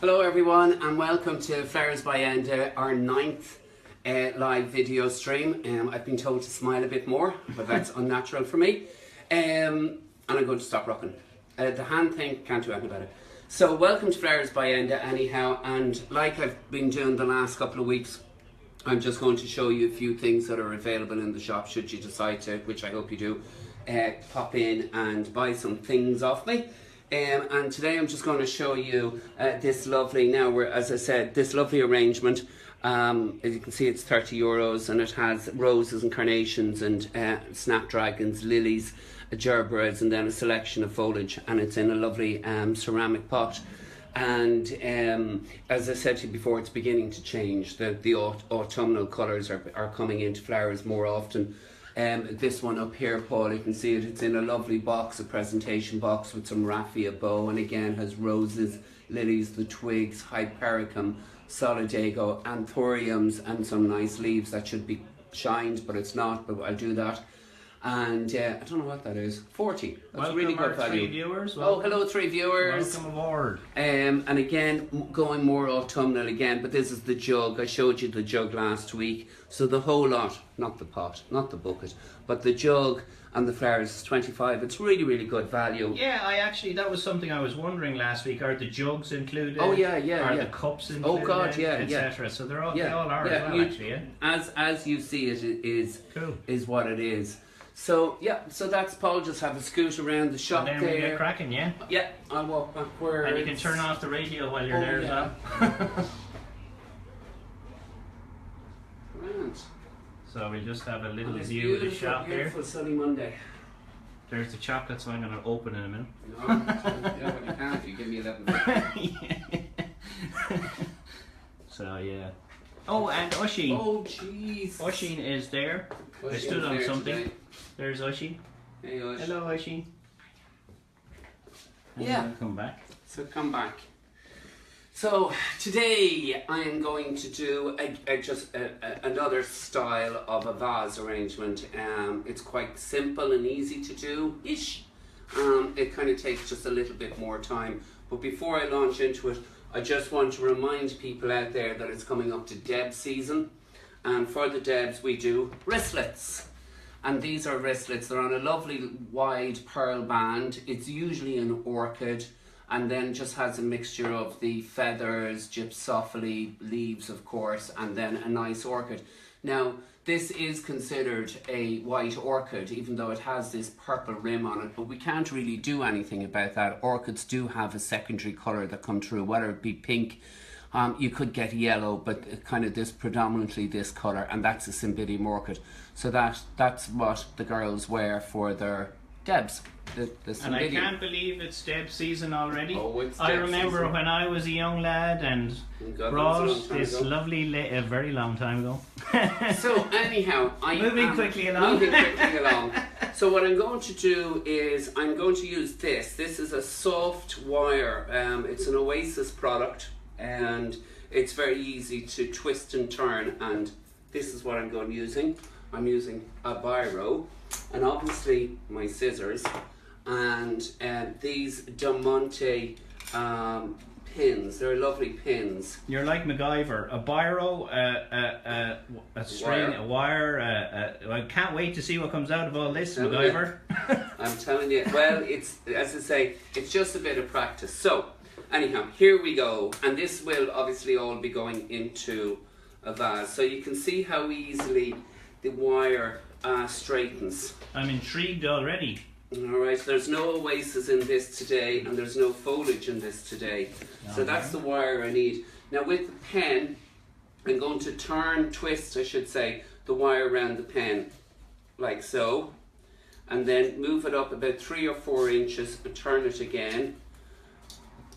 Hello everyone and welcome to Flowers by Enda, our 9th live video stream. I've been told to smile a bit more, but that's unnatural for me. And I'm going to stop rocking. The hand thing, can't do anything about it. So welcome to Flowers by Enda anyhow, and like I've been doing the last couple of weeks, I'm just going to show you a few things that are available in the shop should you decide to, which I hope you do, pop in and buy some things off me. And today I'm just going to show you this lovely, as I said, this lovely arrangement. As you can see, it's €30 and it has roses and carnations and snapdragons, lilies, gerberas, and then a selection of foliage, and it's in a lovely ceramic pot. And as I said to you before, it's beginning to change. The autumnal colours are coming into flowers more often. This one up here, Paul, you can see it, it's in a lovely box, a presentation box with some raffia bow, and again has roses, lilies, the twigs, hypericum, solidago, anthuriums, and some nice leaves that should be shined, but it's not, but I'll do that. And I don't know what that is. 40. That's welcome really good value. 3 viewers. Oh, hello 3 viewers. Welcome aboard. And again, going more autumnal again, but this is the jug. I showed you the jug last week. So the whole lot, not the pot, not the bucket, but the jug and the flowers is 25. It's really, really good value. Yeah, that was something I was wondering last week. Are the jugs included? Oh yeah. Are the cups included? Oh God, yeah, etc. So they all are as well, actually. Yeah. As you see it is cool. Is what it is. So yeah, so that's Paul. Just have a scoot around the shop and then there. We get cracking, yeah. Yeah, I'll walk backwards. And you can turn off the radio while you're there as well. Grand. So we'll just have a little view of the shop here. Beautiful sunny Monday. There's the chocolate, so I'm going to open in a minute. No, yeah, but you can't if you give me 11 yeah. So yeah. Oh, and Oisin. Oh jeez. Oisin is there. I stood on something. Today. There's Oisin. Hey Oisin. Hello Oisin. Yeah. Come back. So come back. So today I am going to do another style of a vase arrangement. It's quite simple and easy to do-ish. It kind of takes just a little bit more time. But before I launch into it, I just want to remind people out there that it's coming up to Deb season. And for the Debs we do wristlets. And these are wristlets. They're on a lovely wide pearl band. It's usually an orchid, and then just has a mixture of the feathers, gypsophily, leaves of course, and then a nice orchid. Now this is considered a white orchid even though it has this purple rim on it, but we can't really do anything about that. Orchids do have a secondary colour that come through, whether it be pink, you could get yellow, but kind of predominantly this colour, and that's a Cymbidium orchid. So that's what the girls wear for their Debs. And I can't believe it's Deb season already. Oh, it's I Deb remember season. When I was a young lad and brought this lovely, a very long time ago. So anyhow, moving quickly along. So what I'm going to do is I'm going to use this. This is a soft wire. It's an Oasis product, and it's very easy to twist and turn. And this is what I'm going using. I'm using a biro, and obviously my scissors, and these Diamante pins. They're lovely pins. You're like MacGyver. A biro, a string, a wire. I can't wait to see what comes out of all this, MacGyver. I'm telling you. Well, it's, as I say, it's just a bit of practice. So anyhow, here we go, and this will obviously all be going into a vase. So you can see how easily the wire straightens. I'm intrigued already. Alright, there's no Oasis in this today, and there's no foliage in this today. Okay. So that's the wire I need. Now with the pen, I'm going to twist I should say, the wire around the pen, like so. And then move it up about 3 or 4 inches and turn it again.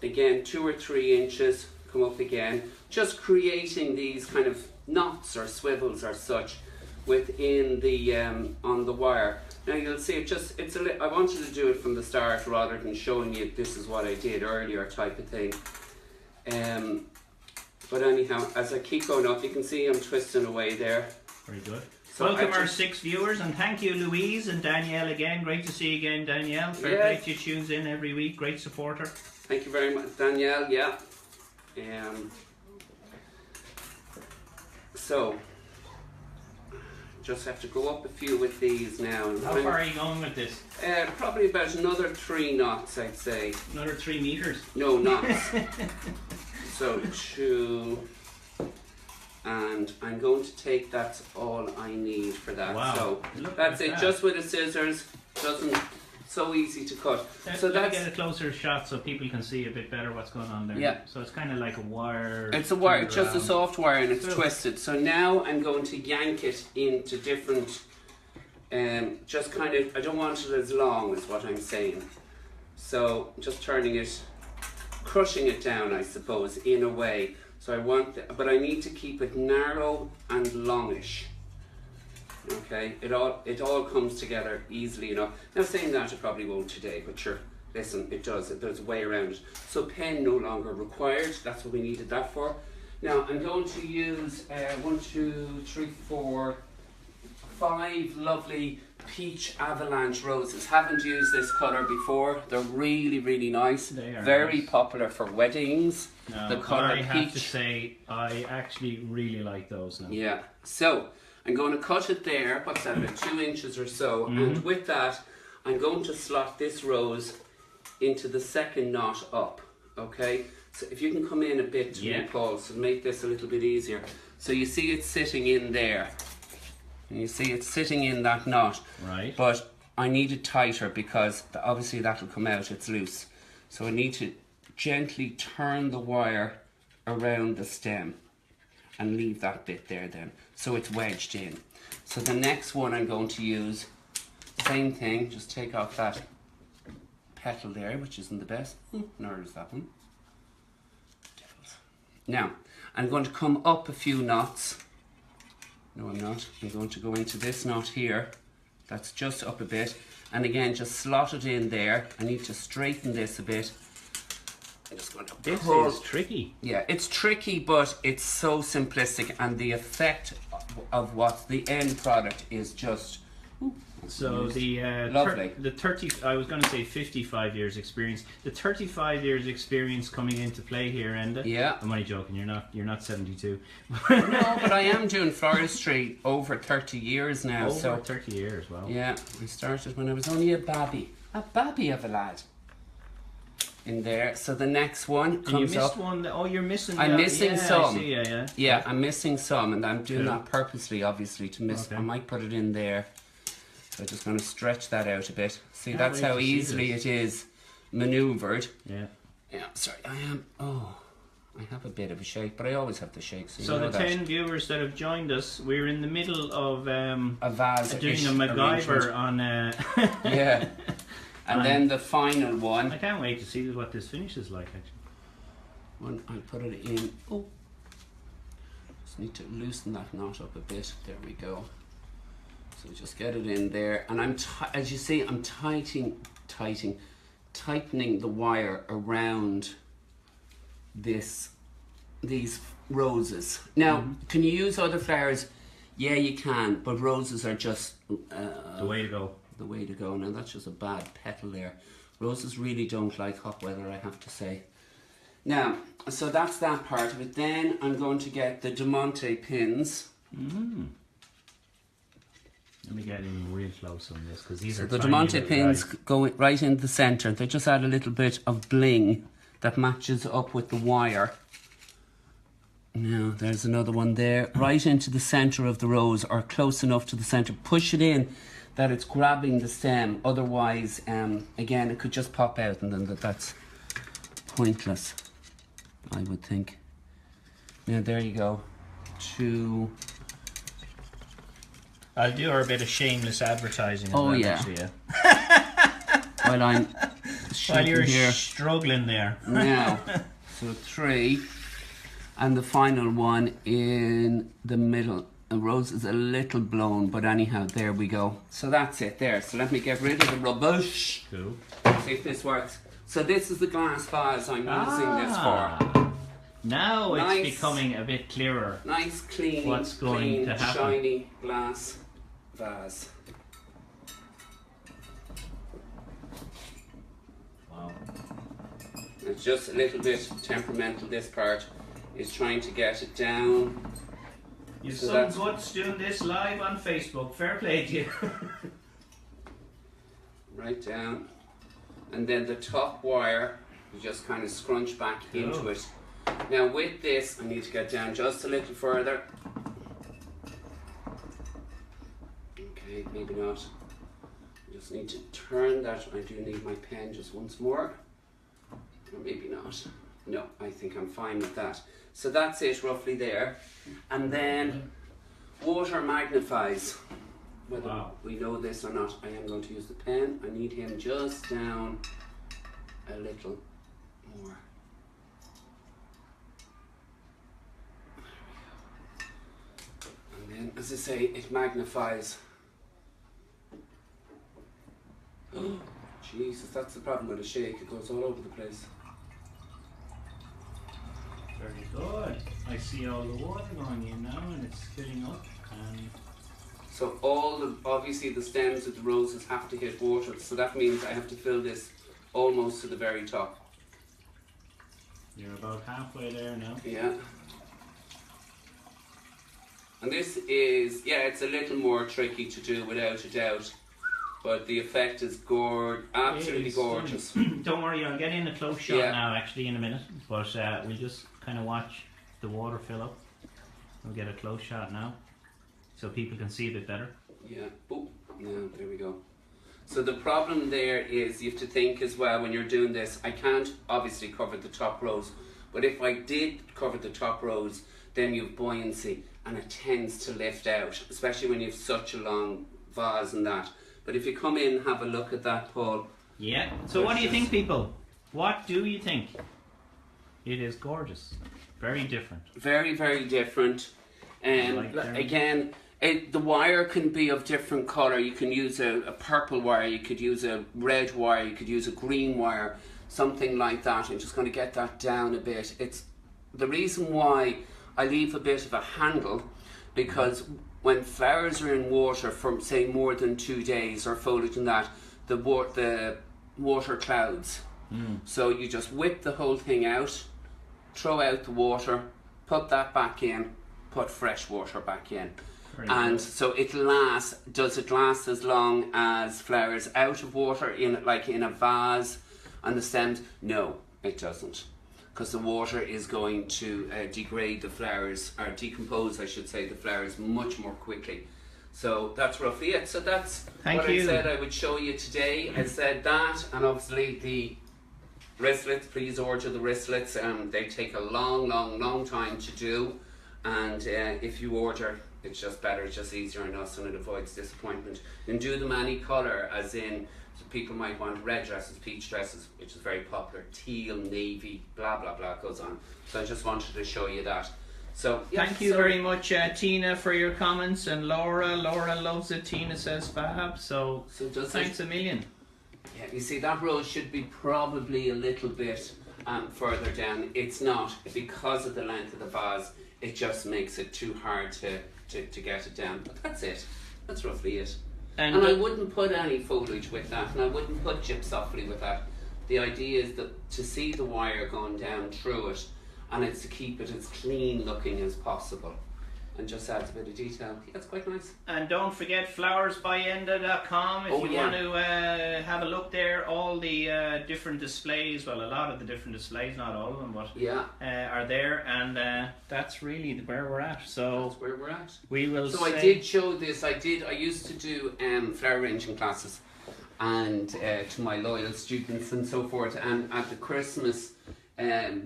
Again, 2 or 3 inches, come up again. Just creating these kind of knots or swivels or such within the on the wire. Now you'll see I wanted to do it from the start rather than showing you this is what I did earlier type of thing. But anyhow, as I keep going up, you can see I'm twisting away there. Very good. So welcome our 6 viewers, and thank you Louise and Danielle again. Great to see you again, Danielle. Fair play to you, tunes in every week. Great supporter. Thank you very much, Danielle. Yeah. So just have to go up a few with these now. And How far are you going with this? Probably about another 3 knots, I'd say. Another 3 meters? No, knots. So 2, and I'm going to take, that's all I need for that. Wow. So Look that's at it, that. just with the scissors. Doesn't, so easy to cut. So Let me that's, get a closer shot so people can see a bit better what's going on there. Yeah. So it's kind of like a wire. it's a wire, turned just a around. soft wire, and it's Cool. twisted. So now I'm going to yank it into different, just kind of, I don't want it as long is what I'm saying. So just turning it, crushing it down, I suppose, in a way. So I want, but I need to keep it narrow and longish. Okay, it all comes together easily enough. Now saying that, it probably won't today, but sure, listen, it does. There's a way around it. So pen no longer required. That's what we needed that for. Now I'm going to use 1, 2, 3, 4, 5 lovely peach avalanche roses. Haven't used this colour before. They're really, really nice. They are very nice. popular for weddings. No, The colour I peach. have to say, I actually really like those now. Yeah. So I'm going to cut it there. What's that? About 2 inches or so. And with that, I'm going to slot this rose into the second knot up. Okay. So if you can come in a bit to me, Paul, so make this a little bit easier. So you see it's sitting in there. And you see it's sitting in that knot. Right. But I need it tighter because obviously that'll come out, it's loose. So I need to gently turn the wire around the stem and leave that bit there then. So it's wedged in. So the next one I'm going to use, same thing, just take off that petal there, which isn't the best. Nor is that one. Now, I'm going to come up a few knots. No, I'm not. I'm going to go into this knot here. That's just up a bit. And again, just slot it in there. I need to straighten this a bit. I'm just going to pull. This is tricky. Yeah, it's tricky, but it's so simplistic. And the effect of what the end product is just... So the Lovely. the 30, I was going to say 55 years experience. The 35 years experience coming into play here, Enda. Yeah. I'm only joking. You're not 72. No, but I am doing floristry over 30 years now. Over so 30 years. Wow. yeah, I started when I was only a babby of a lad in there. So the next one And you comes missed up. one. Oh, you're missing. I'm missing I some. see, yeah. Yeah, I'm missing some, and I'm doing Cool. that purposely, obviously, to miss. Okay. I might put it in there. So I'm just going to stretch that out a bit. See, Can't that's wait how to see easily this. it is manoeuvred. Yeah. Yeah, sorry, I am. Oh, I have a bit of a shake, but I always have the shake. So, So you know the that. 10 viewers that have joined us, we're in the middle of A vase doing ish a MacGyver arrangement. on. Yeah, and then the final one. I can't wait to see what this finishes like. Actually. One, I'll put it in. Oh, just need to loosen that knot up a bit. There we go. So just get it in there, and I'm as you see, I'm tightening the wire around these roses. Now, can you use other flowers? Yeah, you can, but roses are just The way to go. the way to go. Now that's just a bad petal there. Roses really don't like hot weather, I have to say. Now, so that's that part of it. Then I'm going to get the Diamante pins. Let me get in real close on this because these So are the tiny Diamante little pins guys. go right in the centre. They just add a little bit of bling that matches up with the wire. Now, there's another one there. Right into the centre of the rose, or close enough to the centre. Push it in that it's grabbing the stem. Otherwise, again, it could just pop out, and then that's pointless, I would think. Now, there you go. I'll do her a bit of shameless advertising. As Oh, well, yeah. Actually, yeah. While I'm While shaking you're here. struggling there. Now, so 3, and the final one in the middle. The rose is a little blown, but anyhow, there we go. So that's it there. So let me get rid of the rubbish. Cool. See if this works. So this is the glass vase I'm using this for. Now Nice. it's becoming a bit clearer. Nice, clean, What's going clean, to happen? shiny glass vase. Wow. It's just a little bit temperamental, this part is trying to get it down. You've So some guts doing this live on Facebook. Fair play to you. Right down. And then the top wire, you just kind of scrunch back into it. Now with this, I need to get down just a little further. Okay, maybe not. I just need to turn that. I do need my pen just once more. Or maybe not. No, I think I'm fine with that. So that's it roughly there. And then water magnifies. Whether we know this or not, I am going to use the pen. I need him just down a little more. And then, as I say, it magnifies. Oh, Jesus, that's the problem with a shake. It goes all over the place. Very good. I see all the water going in now and it's filling up. So obviously the stems of the roses have to hit water, so that means I have to fill this almost to the very top. You're about halfway there now. Yeah. And this is, it's a little more tricky to do without a doubt, but the effect is absolutely gorgeous. Don't worry, I'll get in a close shot now actually in a minute, but we'll just kind of watch the water fill up. We'll get a close shot now, so people can see a bit better. Yeah, there we go. So the problem there is you have to think as well when you're doing this, I can't obviously cover the top rows, but if I did cover the top rows, then you have buoyancy and it tends to lift out, especially when you have such a long vase and that. But if you come in and have a look at that, Paul. Yeah. So what do you think, people? What do you think? It is gorgeous. Very different. Very, very different. Again, the wire can be of different colour. You can use a purple wire, you could use a red wire, you could use a green wire, something like that. I'm just going to get that down a bit. It's the reason why I leave a bit of a handle, because when flowers are in water for say more than 2 days or foliage and that, the water clouds. So you just whip the whole thing out, throw out the water, put that back in, put fresh water back in. And so it lasts. Does it last as long as flowers out of water in a vase and the stems? No, it doesn't, because the water is going to degrade the flowers, or decompose I should say, the flowers much more quickly. So that's roughly it. So that's what I said I would show you today. I said that, and obviously the wristlets, please order the wristlets. They take a long time to do, and if you order, it's just better, it's just easier on us and it avoids disappointment. And do them any colour, as in, so people might want red dresses, peach dresses, which is very popular, teal, navy, blah blah blah, goes on. So I just wanted to show you that. So thank you very much, Tina, for your comments, and Laura loves it. Tina says fab, so thanks a million. Yeah, you see that rose should be probably a little bit further down. It's not, because of the length of the vase. It just makes it too hard to get it down. But that's it. That's roughly it. And I wouldn't put any foliage with that, and I wouldn't put gypsophilie with that. The idea is that to see the wire going down through it, and it's to keep it as clean looking as possible, and just adds a bit of detail. Yeah, it's quite nice. And don't forget flowersbyenda.com if you want to have a look there. All the different displays, well, a lot of the different displays, not all of them, but are there, and that's really where we're at. So that's where we're at. We will. So I did show this. I used to do flower arranging classes, and to my loyal students and so forth. And at the Christmas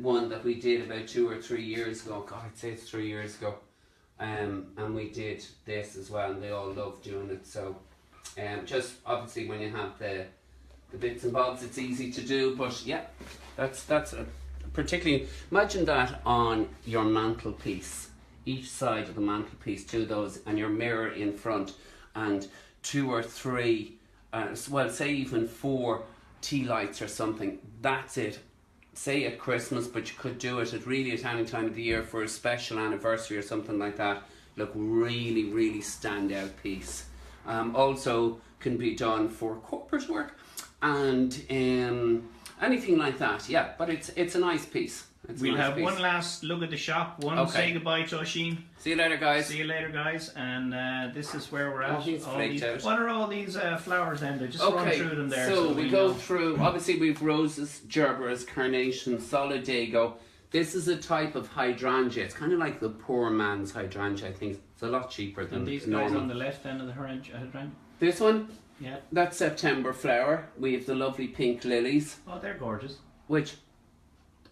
one that we did about 2 or 3 years ago, God, I'd say it's 3 years ago. And we did this as well, and they all loved doing it. So just obviously when you have the bits and bobs, it's easy to do, but yeah, that's particularly, imagine that on your mantelpiece, each side of the mantelpiece, 2 of those, and your mirror in front, and 2 or 3 well, say even 4 tea lights or something. That's it. Say at Christmas, but you could do it at really at any time of the year for a special anniversary or something like that. Look, really standout piece. Also can be done for corporate work, and anything like that. Yeah, but it's a nice piece. We'll have one last look at the shop. Say goodbye to Oisín. See you later, guys. See you later, guys. And this is where we're at. Out. What are all these flowers, Enda? Just run through them there. So we go through, obviously we've roses, gerberas, carnations, solidago. This is a type of hydrangea. It's kind of like the poor man's hydrangea, I think. It's a lot cheaper than these normal. guys on the left end of the hydrangea? This one? Yeah. That's September flower. We have the lovely pink lilies. Oh, they're gorgeous. Which?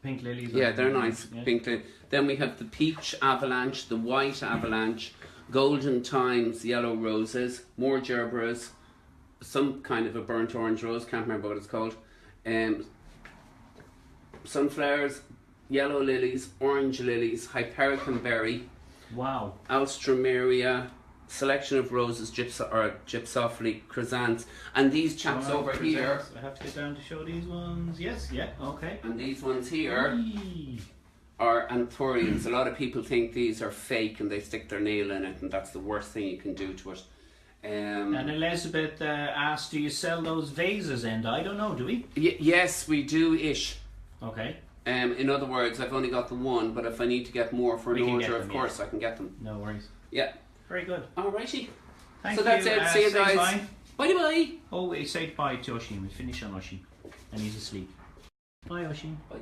Pink lilies. Yeah, they're nice. Yeah. Pink lilies. Then we have the peach avalanche, the white avalanche, golden times, yellow roses, more gerberas, some kind of a burnt orange rose, can't remember what it's called. Sunflowers, yellow lilies, orange lilies, hypericum berry. Wow. Alstroemeria, selection of roses, gypsophily, chrysanthemums, and these chaps over here. I have to get down to show these ones. Yes, yeah, okay. And these ones here are anthuriums. A lot of people think these are fake and they stick their nail in it, and that's the worst thing you can do to it. And Elizabeth asked, do you sell those vases, Enda? I don't know, do we? Yes, we do-ish. Okay. In other words, I've only got the one, but if I need to get more for an order, of course, I can get them. No worries. Yeah. Very good. Alrighty. Thank you. So that's it. See you guys. Bye bye. Oh, we say bye to Oisín. We finish on Oisín. And he's asleep. Bye, Oisín. Bye.